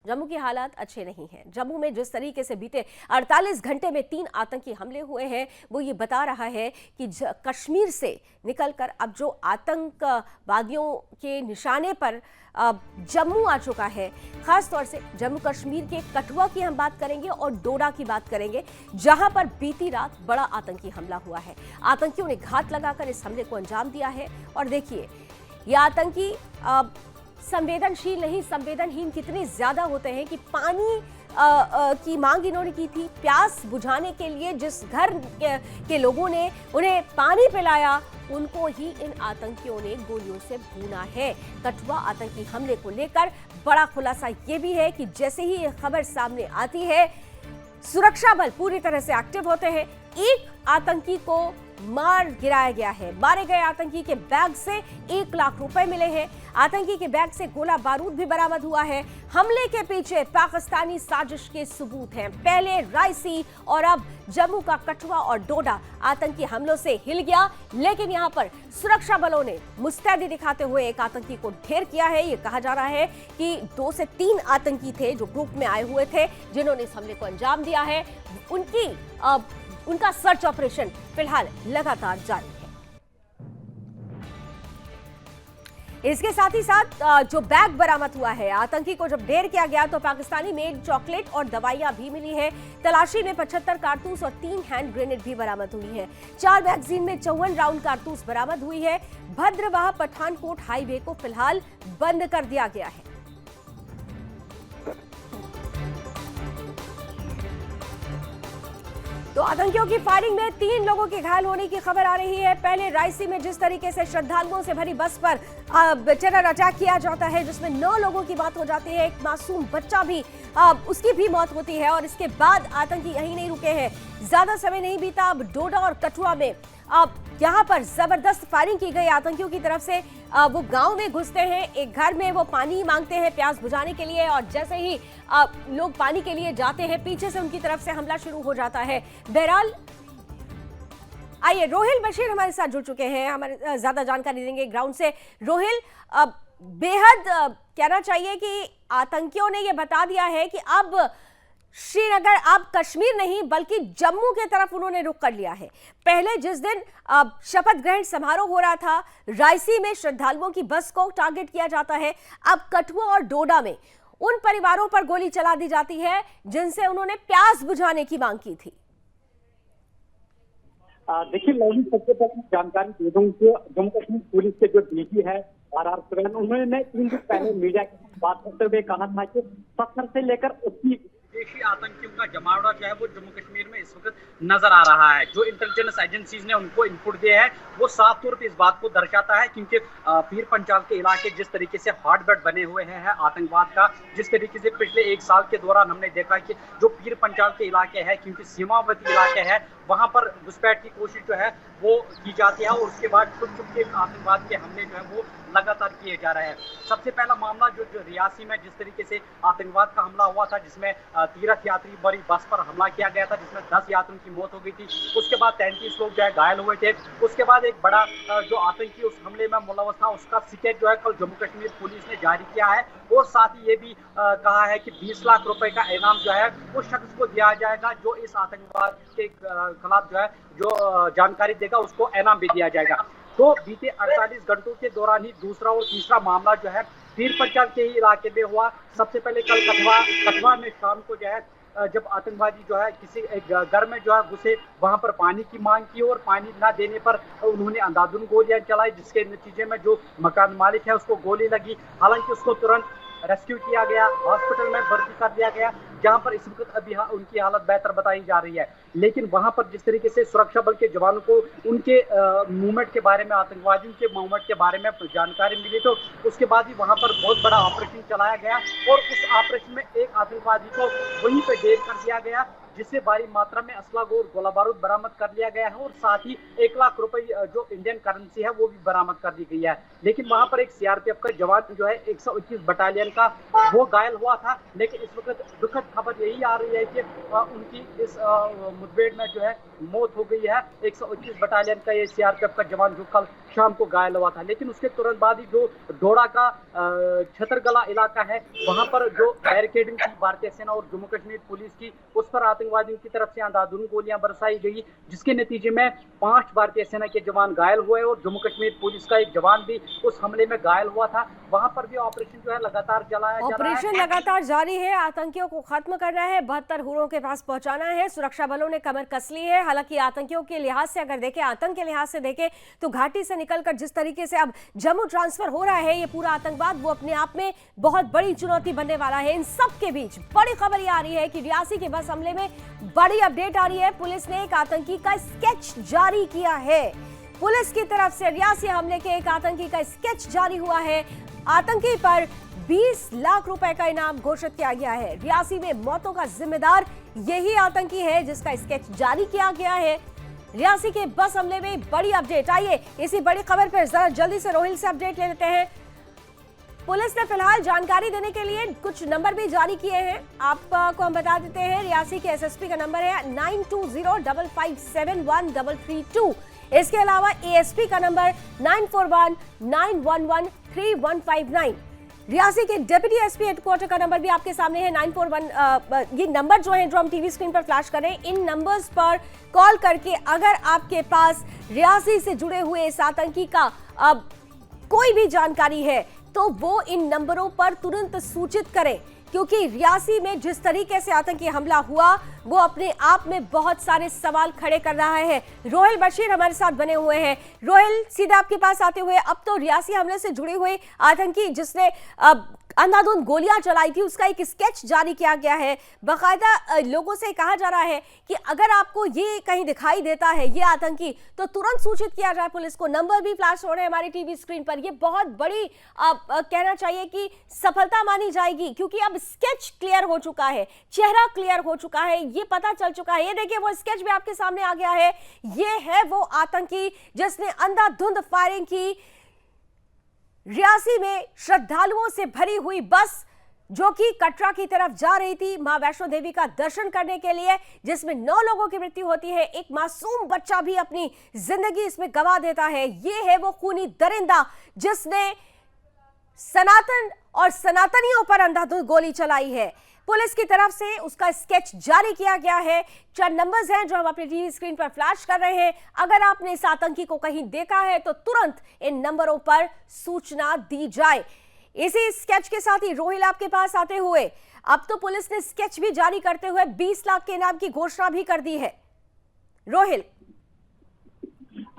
जम्मू की हालात अच्छे नहीं हैं। जम्मू में जिस तरीके से बीते 48 घंटे में 3 आतंकी हमले हुए हैं वो ये बता रहा है कि कश्मीर से निकलकर अब जो आतंकवादियों के निशाने पर जम्मू आ चुका है। खास तौर से जम्मू कश्मीर के कठुआ की हम बात करेंगे और डोडा की बात करेंगे, जहां पर बीती रात बड़ा आतंकी हमला हुआ है। आतंकियों ने घात लगाकर इस हमले को अंजाम दिया है और देखिए ये आतंकी संवेदनशील नहीं, संवेदनहीन कितने ज्यादा होते हैं कि पानी की मांग इन्होंने की थी। प्यास बुझाने के लिए जिस घर के लोगों ने उन्हें पानी पिलाया, उनको ही इन आतंकियों ने गोलियों से भूना है। कठुआ आतंकी हमले को लेकर बड़ा खुलासा यह भी है कि जैसे ही यह खबर सामने आती है, सुरक्षा बल पूरी तरह से एक्टिव होते हैं। एक आतंकी को मार गिराया गया है। मारे गए आतंकी के बैग से 1 लाख रुपए मिले हैं। आतंकी के बैग से गोला बारूद भी बरामद हुआ है। हमले के पीछे पाकिस्तानी साजिश के सबूत हैं। पहले रायसी और अब जम्मू का कठुआ और डोडा आतंकी हमलों से हिल गया, लेकिन यहां पर सुरक्षा बलों ने मुस्तैदी दिखाते हुए एक आतंकी को ढेर किया है। यह कहा जा रहा है कि 2 से 3 आतंकी थे जो ग्रुप में आए हुए थे, जिन्होंने इस हमले को अंजाम दिया है। उनका सर्च ऑपरेशन फिलहाल लगातार जारी है। इसके साथ ही साथ जो बैग बरामद हुआ है, आतंकी को जब ढेर किया गया तो पाकिस्तानी मेड चॉकलेट और दवाइयां भी मिली है। तलाशी में 75 कारतूस और 3 हैंड ग्रेनेड भी बरामद हुई है। 4 मैगजीन में 54 राउंड कारतूस बरामद हुई है। भद्रवाह पठानकोट हाईवे को फिलहाल बंद कर दिया गया है। तो आतंकियों की फायरिंग में 3 लोगों के घायल होने की खबर आ रही है। पहले रायसी में जिस तरीके से श्रद्धालुओं से भरी बस पर टेरर अटैक किया जाता है, जिसमें 9 लोगों की मौत हो जाती है, एक मासूम बच्चा भी उसकी भी मौत होती है। और इसके बाद आतंकी यहीं नहीं रुके हैं, ज्यादा समय नहीं बीता, अब डोडा और कठुआ में यहाँ पर जबरदस्त फायरिंग की गई आतंकियों की तरफ से। वो गांव में घुसते हैं, एक घर में वो पानी मांगते हैं प्यास बुझाने के लिए, और जैसे ही लोग पानी के लिए जाते हैं, पीछे से उनकी तरफ से हमला शुरू हो जाता है। बहरहाल आइए, रोहिल बशीर हमारे साथ जुड़ चुके हैं, हमारे ज्यादा जानकारी देंगे ग्राउंड से। रोहिल, बेहद कहना चाहिए कि आतंकियों ने यह बता दिया है कि अब श्रीनगर, अब कश्मीर नहीं बल्कि जम्मू की तरफ उन्होंने रुख कर लिया है। पहले जिस दिन शपथ ग्रहण समारोह हो रहा था, रायसी में श्रद्धालुओं की बस को टारगेट किया जाता है। अब कठुआ और डोडा में उन परिवारों पर गोली चला दी जाती है जिनसे उन्होंने प्यास बुझाने की मांग की थी। देखिए, मैं सबसे पहले जानकारी दे दूं कि जम्मू कश्मीर पुलिस के जो डीजी है आर सुरैन, उन्होंने 3 दिन पहले मीडिया के साथ बात करते हुए कहा था कि 70 से लेकर 80 विदेशी आतंकियों का जमावड़ा जो है वो जम्मू कश्मीर में इस वक्त नजर आ रहा है। जो इंटेलिजेंस एजेंसीज ने उनको इनपुट दिया है वो साफ तौर पर इस बात को दर्शाता है, क्योंकि पीर पंचाल के इलाके जिस तरीके से हॉटबेड बने हुए हैं आतंकवाद का, जिस तरीके से पिछले 1 साल के दौरान हमने देखा कि जो पीर पंचाल के इलाके है, क्योंकि सीमावर्ती इलाके है, वहां पर घुसपैठ की कोशिश जो है वो की जाती है और उसके बाद छुप छुप के आतंकवाद के हमले जो है वो लगातार किए जा रहे हैं। सबसे पहला मामला जो रियासी में जिस तरीके से आतंकवाद का हमला हुआ था, जिसमें तीर्थ यात्री बड़ी बस पर हमला किया गया था, जिसमें 10 यात्रियों की मौत हो गई थी। उसके बाद 33 लोग जो है घायल हुए थे। उसके बाद एक बड़ा जो आतंकी उस हमले में मुलव्वस था, उसका सिकेट जो है कल जम्मू कश्मीर पुलिस ने जारी किया है और साथ ही ये भी कहा है कि 20 लाख रुपए का इनाम जो है वो शख्स को दिया जाएगा जो इस आतंकवाद के खिलाफ जो है जो जानकारी देगा, उसको इनाम भी दिया जाएगा। तो बीते 48 घंटों के दौरान ही दूसरा और तीसरा मामला जो है पीर पंचाल के ही इलाके में हुआ। सबसे पहले कल कठुआ में शाम को जो है जब आतंकवादी जो है किसी एक घर में जो है घुसे, वहां पर पानी की मांग की और पानी न देने पर उन्होंने अंधाधुंध गोलियां चलाई, जिसके नतीजे में जो मकान मालिक है उसको गोली लगी। हालांकि उसको तुरंत रेस्क्यू किया गया, हॉस्पिटल में भर्ती कर दिया गया, जहां पर इस वक्त अभी उनकी हालत बेहतर बताई जा रही है। लेकिन वहां पर जिस तरीके से सुरक्षा बल के जवानों को उनके मूवमेंट के बारे में, आतंकवादियों के मूवमेंट के बारे में जानकारी मिली, तो उसके बाद ही वहां पर बहुत बड़ा ऑपरेशन चलाया गया और उस ऑपरेशन में एक आतंकवादी को वहीं पर ढेर कर दिया गया, जिससे भारी मात्रा में असला और गोला बारूद बरामद कर लिया गया है और साथ ही 1 लाख रुपए जो इंडियन करेंसी है वो भी बरामद कर दी गई है। लेकिन वहां पर एक सीआरपीएफ का जवान जो है 121 बटालियन का वो घायल हुआ था। लेकिन इस वक्त दुखद खबर यही आ रही है कि उनकी इस मुठभेड़ में जो है मौत हो गई है। 121 बटालियन का ये सीआरपीएफ का जवान जो कल शाम को घायल हुआ था, लेकिन उसके तुरंत बाद ही जो डोडा का छतरगला इलाका है वहां पर जो बैरिकेडिंग की भारतीय सेना और जम्मू कश्मीर पुलिस की, उस पर आतंकवादियों की तरफ से अंधाधुंध गोलियां बरसाई गई, जिसके नतीजे में 5 भारतीय सेना के जवान घायल हुए और जम्मू कश्मीर पुलिस का एक जवान भी उस हमले में घायल हुआ था। वहां पर भी ऑपरेशन जो है लगातार चलाया जा रहा है। ऑपरेशन लगातार जारी है, आतंकियों को खत्म करना है, 72 हुरों के पास पहुंचाना है। सुरक्षा बलों ने कमर कस ली है। हालांकि आतंकियों के लिहाज से अगर देखें, आतंक के लिहाज से देखें तो घाटी से निकलकर जिस तरीके से अब जम्मू ट्रांसफर हो रहा है ये पूरा आतंकवाद, वो अपने आप में बहुत बड़ी चुनौती बनने वाला है। इन सब के बीच बड़ी खबर ये आ रही है कि रियासी के बस हमले में बड़ी अपडेट आ रही है। पुलिस ने एक आतंकी का स्केच जारी किया है। पुलिस की तरफ से रियासी हमले के एक आतंकी का स्केच जारी हुआ है। आतंकी पर 20 लाख रुपए का इनाम घोषित किया गया है। रियासी में मौतों का जिम्मेदार यही आतंकी है जिसका स्केच जारी किया गया है। रियासी के बस हमले में बड़ी अपडेट। आइए इसी बड़ी खबर पर जरा जल्दी से रोहिल से अपडेट ले लेते हैं। पुलिस ने फिलहाल जानकारी देने के लिए कुछ नंबर भी जारी किए हैं, आपको हम बता देते हैं। रियासी के एसएसपी का नंबर है 9205571332। इसके अलावा एएसपी का नंबर 9419113159। रियासी के डिप्टी एसपी हेडक्वार्टर का नंबर भी आपके सामने है 941। ये नंबर जो है जो हम टीवी स्क्रीन पर फ्लैश कर रहे हैं, इन नंबर्स पर कॉल करके अगर आपके पास रियासी से जुड़े हुए इस आतंकी का कोई भी जानकारी है तो वो इन नंबरों पर तुरंत सूचित करें, क्योंकि रियासी में जिस तरीके से आतंकी हमला हुआ वो अपने आप में बहुत सारे सवाल खड़े कर रहा है। रोहिल बशीर हमारे साथ बने हुए हैं। रोहिल, सीधा आपके पास आते हुए, अब तो रियासी हमले से जुड़े हुए आतंकी जिसने अंधाधुंध गोलियां चलाई थी उसका एक स्केच जारी किया गया है। बाकायदा लोगों से कहा जा रहा है कि अगर आपको ये कहीं दिखाई देता है ये आतंकी तो तुरंत सूचित किया जाए पुलिस को। नंबर भी फ्लैश हो रहे हैं हमारी टीवी स्क्रीन पर। ये बहुत बड़ी कहना चाहिए कि सफलता मानी जाएगी, क्योंकि अब स्केच क्लियर हो चुका है, चेहरा क्लियर हो चुका है, ये पता चल चुका है। ये देखिए वो स्केच भी आपके सामने आ गया है। ये है वो आतंकी जिसने अंधाधुंध फायरिंग की। रियासी में श्रद्धालुओं से भरी हुई बस जो कि कटरा की तरफ जा रही थी मां वैष्णो देवी का दर्शन करने के लिए, जिसमें 9 लोगों की मृत्यु होती है, एक मासूम बच्चा भी अपनी जिंदगी इसमें गंवा देता है। ये है वो खूनी दरिंदा जिसने सनातन और सनातनियों पर अंधाधुंध गोली चलाई है। पुलिस की तरफ से उसका स्केच जारी किया गया है। 4 नंबर्स हैं जो हम अपनी टीवी स्क्रीन पर फ्लैश कर रहे हैं। अगर आपने इस आतंकी को कहीं देखा है तो तुरंत इन नंबरों पर सूचना दी जाए। इसी स्केच के साथ ही रोहिल आपके पास आते हुए, अब तो पुलिस ने स्केच भी जारी करते हुए 20 लाख के इनाम की घोषणा भी कर दी है। रोहिल,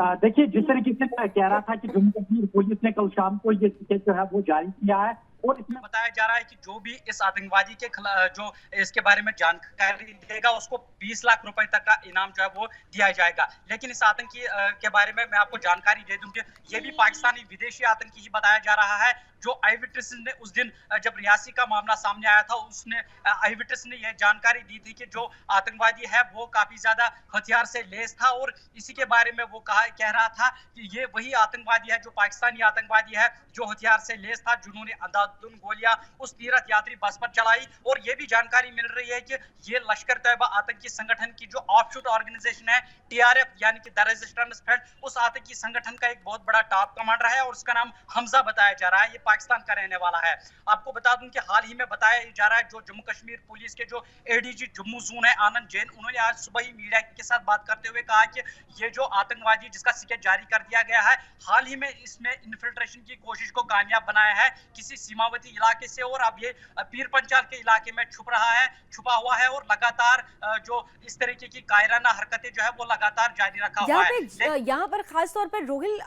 देखिए जिस तरीके से मैं कह रहा था कि जम्मू कश्मीर पुलिस ने कल शाम को ये स्केच जो है वो जारी किया है और इसमें बताया जा रहा है कि जो भी इस आतंकवादी के जो इसके बारे में जानकारी देगा उसको 20 लाख रुपए तक का इनाम जो है वो दिया जाएगा। लेकिन इस आतंकी के बारे में मैं आपको जानकारी दे दूं कि ये भी पाकिस्तानी विदेशी आतंकी ही बताया जा रहा है। जो आई विटनेस ने उस दिन जब रियासी का मामला सामने आया था, उसने आई विटनेस ने यह जानकारी दी थी कि जो आतंकवादी है वो काफी ज्यादा हथियार से लैस था और इसी के बारे में वो कह रहा था कि ये वही आतंकवादी है जो पाकिस्तानी आतंकवादी है जो हथियार से लैस था, जिन्होंने अंधाधुंध गोलियां उस तीर्थ यात्री बस पर चलाई। और ये भी जानकारी मिल रही है कि ये लश्कर तैयबा आतंकी संगठन की जो ऑफशूट ऑर्गेनाइजेशन है TRF यानी कि द रेजिस्टेंस फ्रंट, उस आतंकी संगठन का एक बहुत बड़ा टॉप कमांडर है और उसका नाम हमजा बताया जा रहा है। ये पाकिस्तान का रहने वाला है। आपको बता दूं कि हाल ही में बताया जा रहा है जो जम्मू कश्मीर पुलिस के जो ADG जम्मू जोन है आनंद जैन, उन्होंने आज सुबह ही मीडिया के साथ बात करते हुए कहा कि ये जो आतंकवादी जिसका स्केच जारी कर दिया गया है, हाल ही में इसमें इन्फिल्ट्रेशन की कोशिश को कामयाब बनाया है किसी सीमावर्ती इलाके से और अब ये पीर पंचाल के इलाके में छुपा हुआ है और लगातार जो इस तरीके की कायराना हरकतें जो है वो लगातार जारी रखा हुआ है। यहाँ पर खास तौर पर रोहिल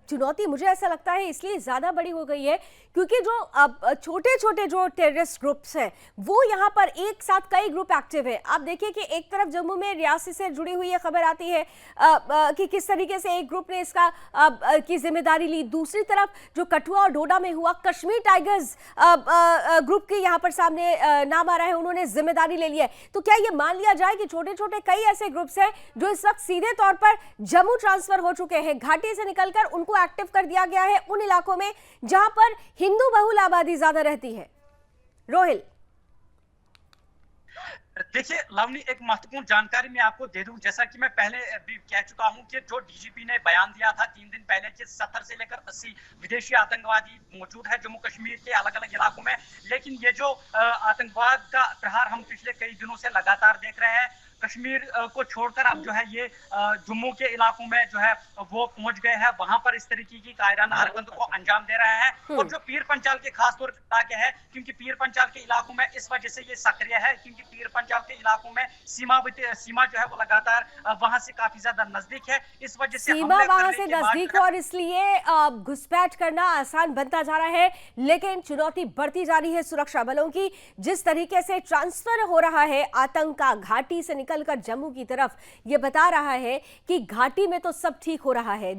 चुनौती मुझे ऐसा लगता है इसलिए ज्यादा बड़ी हो गई है क्योंकि जो छोटे छोटे जो टेररिस्ट ग्रुप्स हैं वो यहाँ पर एक साथ कई ग्रुप एक्टिव है। आप देखिए कि एक तरफ जम्मू में रियासी से जुड़ी हुई ये खबर आती है कि किस तरीके से एक ग्रुप ने इसका की जिम्मेदारी ली, दूसरी तरफ जो कठुआ और डोडा में हुआ कश्मीर टाइगर्स ग्रुप के यहाँ पर सामने नाम आ रहा है, उन्होंने जिम्मेदारी ले ली है। तो क्या ये मान लिया जाए कि छोटे छोटे कई ऐसे ग्रुप्स हैं जो इस वक्त सीधे तौर पर जम्मू ट्रांसफर हो चुके हैं, घाटी से निकलकर उनको एक्टिव कर दिया गया है उन इलाकों में जहां पर हिंदू बहुल आबादी ज्यादा रहती है? रोहिल, देखिए लावनी, एक महत्वपूर्ण जानकारी मैं आपको दे दूं, जैसा कि मैं पहले भी कह चुका हूं कि जो डीजीपी ने बयान दिया था 3 दिन पहले कि 70 से लेकर 80 विदेशी आतंकवादी मौजूद है जम्मू कश्मीर के अलग अलग इलाकों में। लेकिन ये जो आतंकवाद का प्रहार हम पिछले कई दिनों से लगातार देख रहे हैं, कश्मीर को छोड़कर अब जो है ये जम्मू के इलाकों में जो है वो पहुंच गए हैं, वहां पर इस तरीके की कायराना हरकतों को अंजाम दे रहे हैं। और जो पीर पंचाल के खास तौर पर इलाके हैं, क्योंकि पीर पंचाल के इलाकों में इस वजह से ये सक्रिय है क्योंकि पीर पंचाल के इलाकों में सीमा जो है वो लगातार वहां से काफी ज्यादा नजदीक है, इस वजह से सीमा वहां से नजदीक और इसलिए घुसपैठ करना आसान बनता जा रहा है। लेकिन चुनौती बढ़ती जा रही है सुरक्षा बलों की। जिस तरीके से ट्रांसफर हो रहा है आतंक का घाटी से निकलकर जम्मू की तरफ, यह बता रहा है कि घाटी में तो सब ठीक हो रहा है।